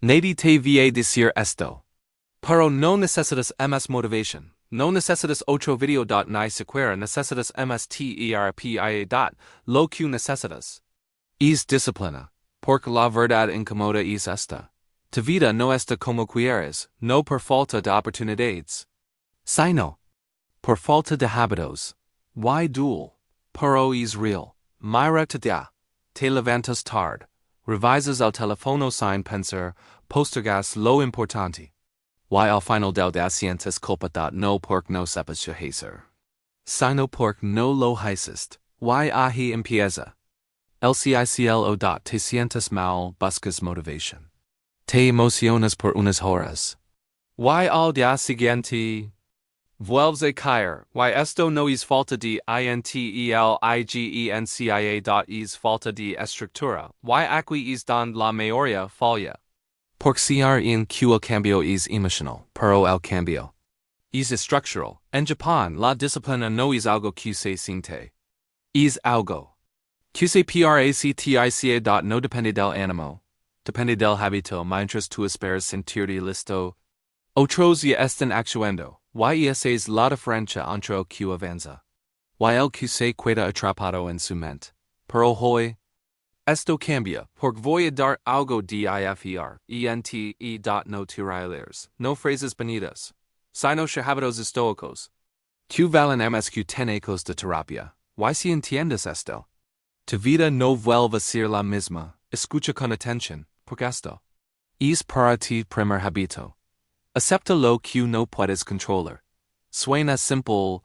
Nadie, decir, esto. Pero no necesitas más motivación. No necesitas otro video. Ni siquiera necesitas más terapia. Lo que necesitas es disciplina. Porque la verdad incómoda es esta. Tu vida no está como quieres, no por falta de oportunidades, sino por falta de hábitos. Why dual? Pero es real. Mira tu día. Te levantas tarde. Revisas el teléfono sin pensar, postergas lo importante. Why al final del día sientes culpa. No porque no sepas qué hacer, sino porque no lo hiciste. Why ahí empieza. El ciclo. Te sientes mal, buscas motivación. Te emocionas por unas horas. Why al día siguiente vuelves a caer. Why esto no es falta de inteligencia. Es falta de estructura. Why aquí es donde la mayoría falla. Porque ser en que el cambio es emocional, pero el cambio es estructural. En Japón, la disciplina no es algo que se siente. Es algo que se practica. No depende del ánimo. Depende del hábito. Mientras tú esperas sentirte listo, otros ya están actuando. Y esa es la diferencia entre el que avanza y el que se queda atrapado en su mente. Pero hoy, esto cambia, porque voy a dar algo differ. No tirales, no frases bonitas, sino hábitos estoicos. Que valen más que tenecos de terapia. Y si entiendes esto, tu vida no vuelve a ser la misma. Escucha con atención, porque esto es para ti primer hábito. Acepta lo que no puedes controlar. Suena simple,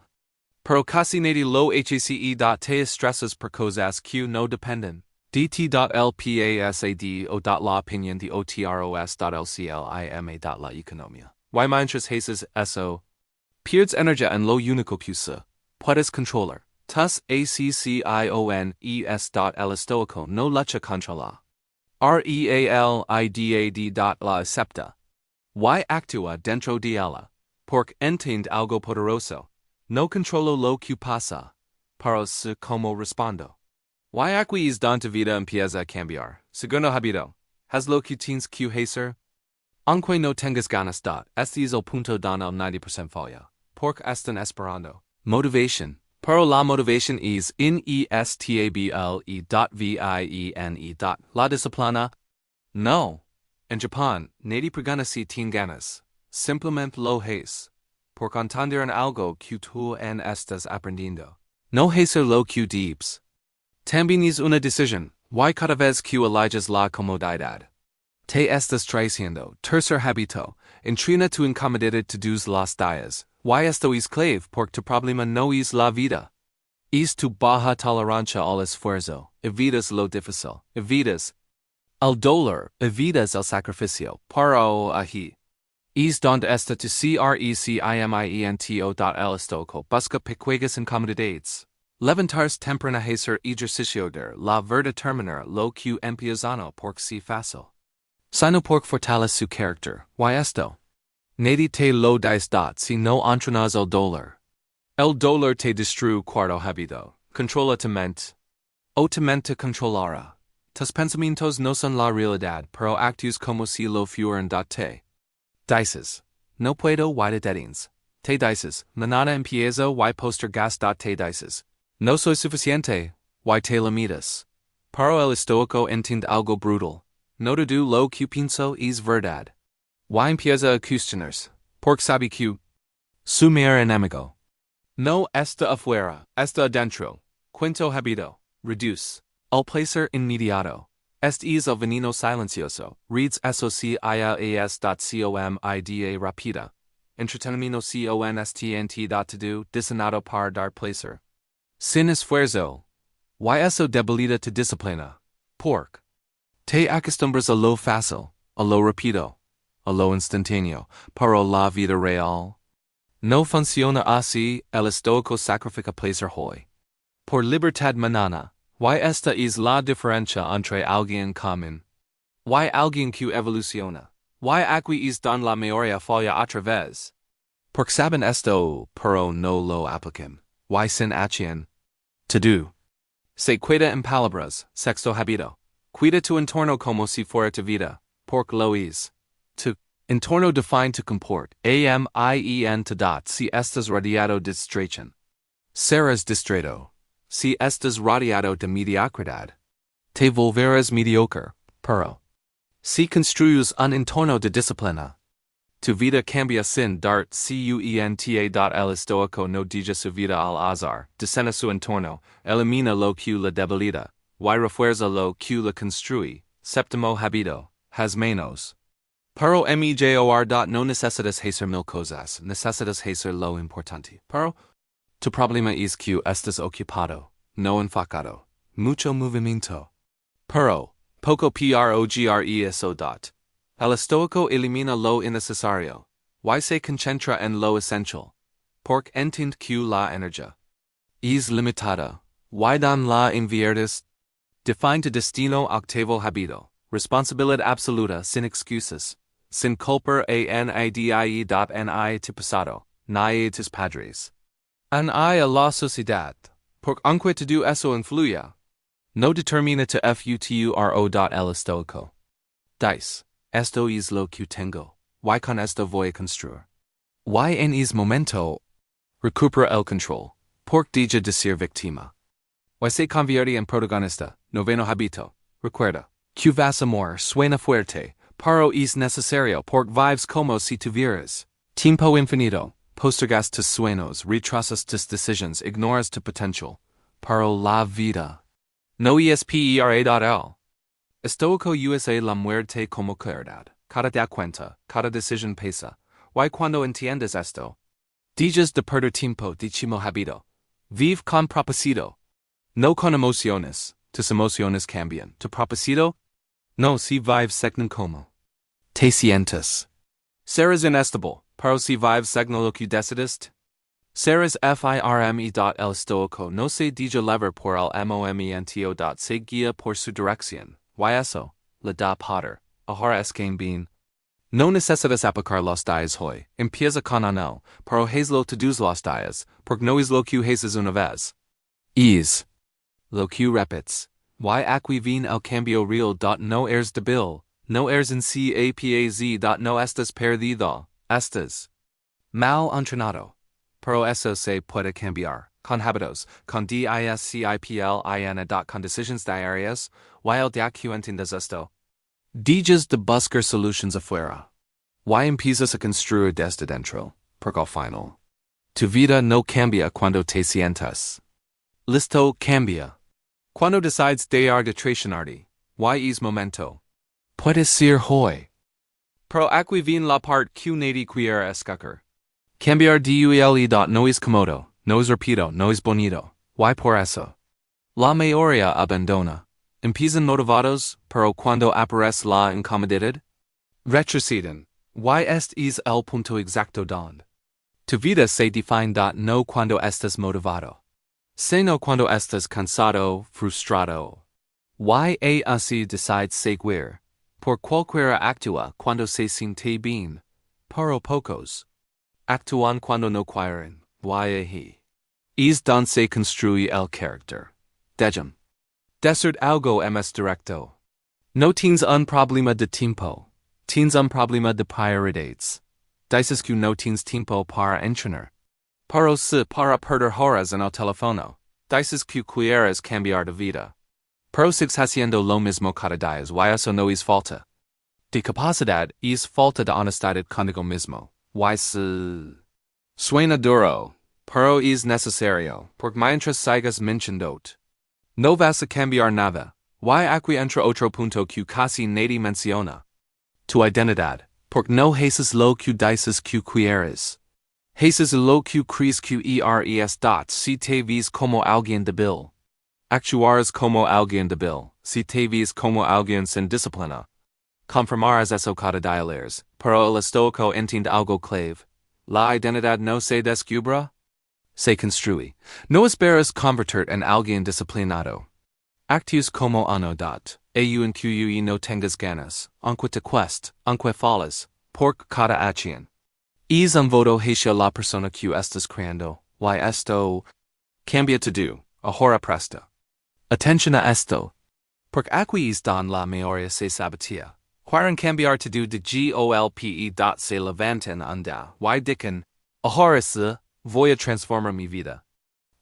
pero casi nadie lo hace. Te estresas por cosas que no dependen de ti. El pasado o la opinión de otros. El clima. La economía. Y mientras haces eso, pierdes energía en lo único que puedes controlar. Tus acciones. El estoico no lucha contra la realidad. La acepta. Y actúa dentro de ella, porque entiende algo poderoso. No controlo lo que pasa, pero sé cómo respondo. Y aquí es donde tu vida empieza a cambiar. Segundo hábito. Haz lo que tienes que hacer. Aunque no tengas ganas. Este es el punto donde el 90% falla. Porque están esperando motivación. Pero la motivación es inestable. La disciplina. No. En Japón, nadie pregunta si tiene ganas. Simplemente lo haces. Porque entender en algo que tú estás aprendiendo. No hacer lo que debes. También es una decisión. Y cada vez que eliges la comodidad, te estás traicionando. Tercer hábito. Entrena tu incomodidad todos los días. Y esto es clave porque tu problema no es la vida. Es tu baja tolerancia al esfuerzo. Evitas lo difícil. Evitas el dolor. Evitas el sacrificio. Pero ahí es donde está tu crecimiento. El estoico busca pequeñas incomodidades. Levantarse temprano, hacer ejercicio de la verdad, terminar lo que empiezano porque si fácil, sino porque fortalece su carácter. Y esto nadie te lo dice. Si no entrenas el dolor te destruye. Cuarto hábito. Controla tu mente. O tu mente controlará. Tus pensamientos no son la realidad, pero actúas como si lo fueran. Te dices, no puedo. Y te detienes. Te dices, mañana empiezo. Y postergas. Te dices, no soy suficiente. Y te limitas. Pero el estoico entiende algo brutal. No todo lo que pienso es verdad. Y empieza a cuestionarse. Porque sabe que su mayor enemigo no está afuera, está adentro. Quinto hábito. Reduce el placer inmediato. Este es el veneno silencioso. Reads asocias.comida rápida. Entretenimiento constante. To do, diseñado para dar placer. Sin esfuerzo. Y eso debilita tu disciplina. Porque te acostumbras a lo fácil, a lo rápido, a lo instantáneo, pero la vida real no funciona así. El estoico sacrifica placer hoy por libertad mañana. Y esta es la diferencia entre alguien común y alguien que evoluciona. Y aquí es donde la mayoría falla otra vez. Porque saben esto, pero no lo aplican. Y sin acción. To do. Se queda en palabras. Sexto hábito. Cuida tu entorno como si fuera tu vida. pork lois. To. Intorno defined to comport. Amien to dot. Si estas radiado distraction. Seras distrato. Si estas radiado de mediocridad. Te volveras mediocre, pero. Si construyes un entorno de disciplina. Tu vida cambia sin dart cuenta. El estoico no deja su vida al azar. Descena su entorno. Elimina lo que la debilita. Y refuerza lo que la construye. Séptimo hábito. Has menos. Pero mejor. No necesitas hacer mil cosas. Necesitas hacer lo importante. Pero. Tu problema es que estás ocupado. No enfocado. Mucho movimiento. Pero. Poco progreso. El estoico elimina lo innecesario. Y se concentra en lo esencial. Porque entiende que la energía es limitada. Y dan la inviertes. Define tu destino. Octavo hábito. Responsabilidad absoluta sin excusas. Sin culpar a nadie. Ni tu pasado. Ni tus padres. Ni a la sociedad. Porque aunque todo eso influya. No determina tu futuro. El estoico. Dice. Esto es lo que tengo. Y con esto voy a construir. Y en es momento. Recupera el control. Porque deja de ser víctima. Y se convierte en protagonista. Noveno hábito. Recuerda. Que vas amor suena fuerte. Pero es necesario porque vives como si tuvieras tiempo infinito. Postergas tus sueños. Retrasas tus decisions. Ignoras tu potential. Pero la vida. No espera. Estoico usa la muerte como claridad. Cada da cuenta, cada decisión pesa. Y cuando entiendes esto, dejas de perder tiempo. Décimo hábito. Vive con propósito. No con emociones. Tus emociones cambian. Tu propósito? No si vives según como te sientes. Seres inestable, pero si vives según lo que decidiste. Seres firme. El estoico no se deja levar por el momento. Se guía por su dirección. Y eso, le da poder. Ahora es quien bien. No necesitas aplicar los días hoy. Empieza con anel, pero hazlo todos los días, porque no es lo que haces una vez. Es lo que repetes. Y aquí viene el cambio real. No eres débil. No eres incapaz. No estás perdido. Estás mal entrenado. Pero eso se puede cambiar. Con hábitos, con disciplina. Con decisiones diarias. Y el día que entiendes esto. Dejas de buscar solutions afuera. Y empiezas a construir desde dentro. Porque al final. Tu vida no cambia cuando te sientas. Listo cambia. Cuando decides dejar de traicionarte. Y es momento. Puedes ser hoy. Pero aquí viene la parte que nadie quiere escuchar. Cambiar duele. No es cómodo. No es rápido. No es bonito. Y por eso. La mayoría abandona. Empiezan motivados, pero cuando aparece la incomodidad, retroceden. Y este es el punto exacto donde tu vida se define. No cuando estás motivado, sino cuando estás cansado, frustrado. Y así decides seguir. Por cualquiera actúa cuando se siente bien, pero pocos actúan cuando no quieren. Y ahí es donde se construye el carácter. Decim. Decir algo más directo. No tienes un problema de tiempo. Tienes un problema de prioridades. Dices que no tienes tiempo para entrenar. Pero si para perder horas en el teléfono. Dices que quieres cambiar de vida. Pero sigues haciendo lo mismo cada día. Y eso no es falta de capacidad, es falta de honestidad contigo mismo. Y si suena duro, pero es necesario, porque mientras sigas mintiendo. No vas a cambiar nada. Y aquí entra otro punto que casi nadie menciona. Tu identidad. Porque no haces lo que dices que quieres. Haces lo que crees que eres. Si te ves como alguien débil. Actuarás como alguien débil. Si te ves como alguien sin disciplina. Conformarás eso cada día. Pero el estoico entiende algo clave. La identidad no se descubra. Se construye. No esperas convertir en alguien disciplinado. Actúas como uno. En que no tengas ganas, aunque te cueste, aunque falles, porque cada acción es un voto hacia la persona que estás creando. Y esto cambia todo. Ahora presta atención a esto. Porque aquí es donde la mayoría se sabotea. Huaren cambiar to do de golpe dot se levanten anda, y dicken, ahorase, voy a transformar mi vida.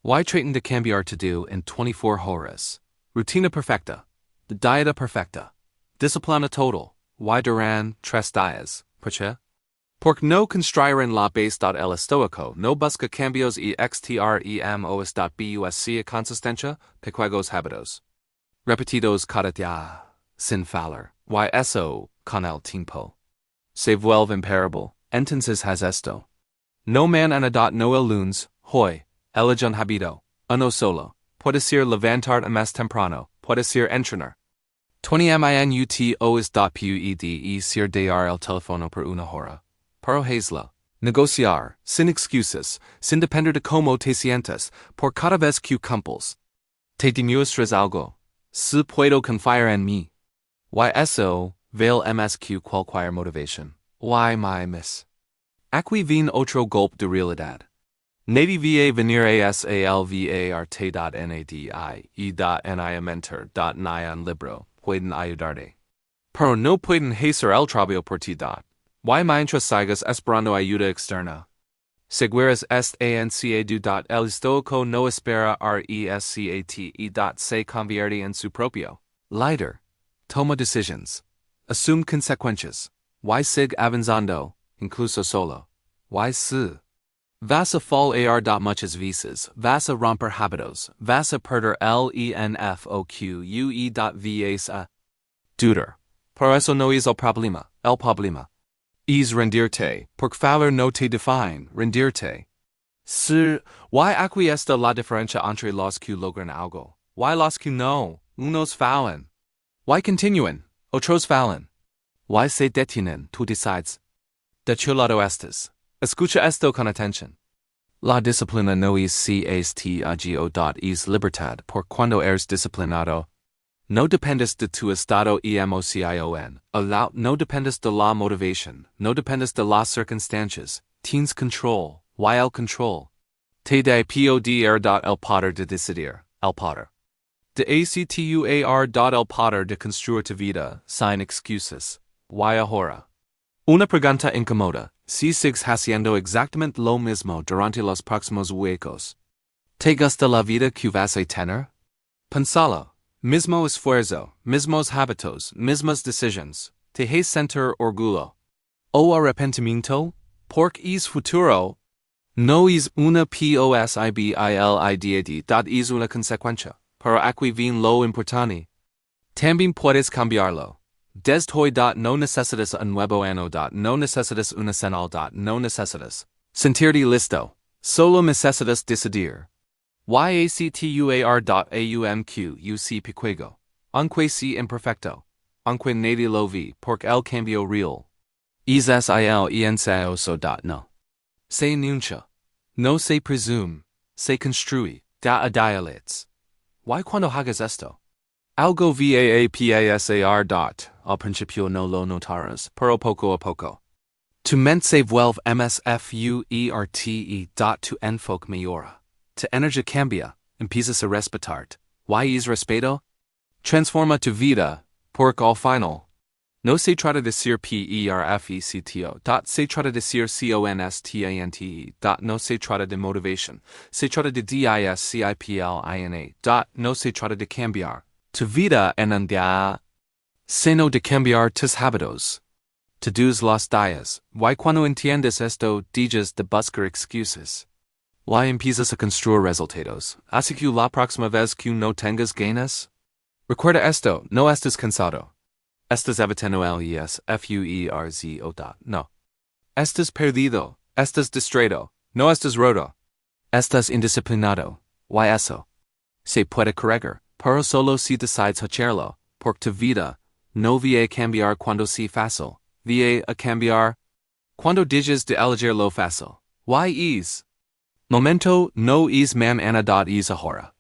Y traten de cambiar to do in 24 horas. Rutina perfecta. The dieta perfecta. Disciplina total. Y duran 3 días. Porque? Porque no construiren la base dot el estoico no busca cambios y extremos dot busca consistencia, pequeños hábitos. Repetidos cada día, sin fallar. Y eso, con el tiempo. Se vuelve imparable. Entonces has esto. No man anadat no el lunes, hoy, eligen habito, uno solo. Puede ser levantar más temprano, puede ser entrenar. 20 minutos puede ser dar el teléfono por una hora. Pero hazlo. Negociar, sin excusas, sin depender de cómo te sientes, por cada vez que cumples. Te demuestras algo. Si puedo confiar en mí. Y eso, vale más que cualquier motivación. Y my miss. Aquí viene otro golpe de realidad. Nadie va venir a salvarte.nadi.ni mentor.ni un libro, pueden ayudarte. Pero no pueden hacer el trabajo por ti. Y mientras sigas esperando ayuda externa. Seguirás ansiedad. El estoico no espera rescate. Se convierte en su propio líder. Toma decisions. Assume consecuencias. Y sigue avanzando, incluso solo. Y si vas a fallar muchas veces, vas a romper hábitos, vas a perder el enfoque. Vas a dudar. Por eso no es el problema. El problema es rendirte, porque fallar no te define, rendirte. Si, y aquí está la diferencia entre los que logran algo, y los que no, unos fallan. Y continúan, otros fallan. Y se detienen, tú decides. De qué lado estás. Escucha esto con atención. La disciplina no es castigo. Es libertad, por cuando eres disciplinado. No dependes de tu estado emoción. No dependes de la motivación. No dependes de las circunstancias. Tienes control. Y el control. Te da poder. El poder de decidir. El poder. De actuar. El poder de construir tu vida, sin excusas. Y ahora. Una pregunta incómoda. Si sigues haciendo exactamente lo mismo durante los próximos huecos. ¿Te gusta la vida que vas a tener? Pensalo. Mismo esfuerzo, mismos hábitos, mismas decisions. ¿Te has sentir orgullo? ¿O arrepentimiento? Porque es futuro. No es una posibilidad. Es una consecuencia. Pero aquí viene lo importante. También puedes cambiarlo. Desde hoy. No necesitas un nuevo ano. No necesitas una señal. No necesitas sentirte listo. Solo necesitas decidir. Yactuar.aumq pequeño. Aunque sea imperfecto. Aunque nadie lo ve, porque el cambio real. Es el ensayoso. No se anuncia. No se presume. Se construye. Da ideales. Y cuando hagas esto. Algo va a pasar. Al principio no lo notarás, pero poco a poco. Tu mente se vuelve más fuerte. Tu enfoque mejora. Tu energía cambia, empiezas a respetar. Y es respeto? Transforma tu vida, porque al final. No se trata de decir perfecto. Se trata de decir constante. No se trata de motivación. Se trata de disciplina. No se trata de cambiar tu vida en un día, sino de cambiar tus hábitos. Todos los días. Y cuando entiendes esto, dejas de buscar excusas. Y empiezas a construir resultados. Así que la próxima vez que no tengas ganas. Recuerda esto, no estás cansado. Estás evitando el esfuerzo. No. Estás perdido. Estás distraído. No estás roto. Estás indisciplinado. Y eso se puede corregir, pero solo si decides hacerlo, porque tu vida no va a cambiar cuando sea fácil. Va a cambiar cuando dejes de elegir lo fácil. Y es momento no es mañana. Es ahora.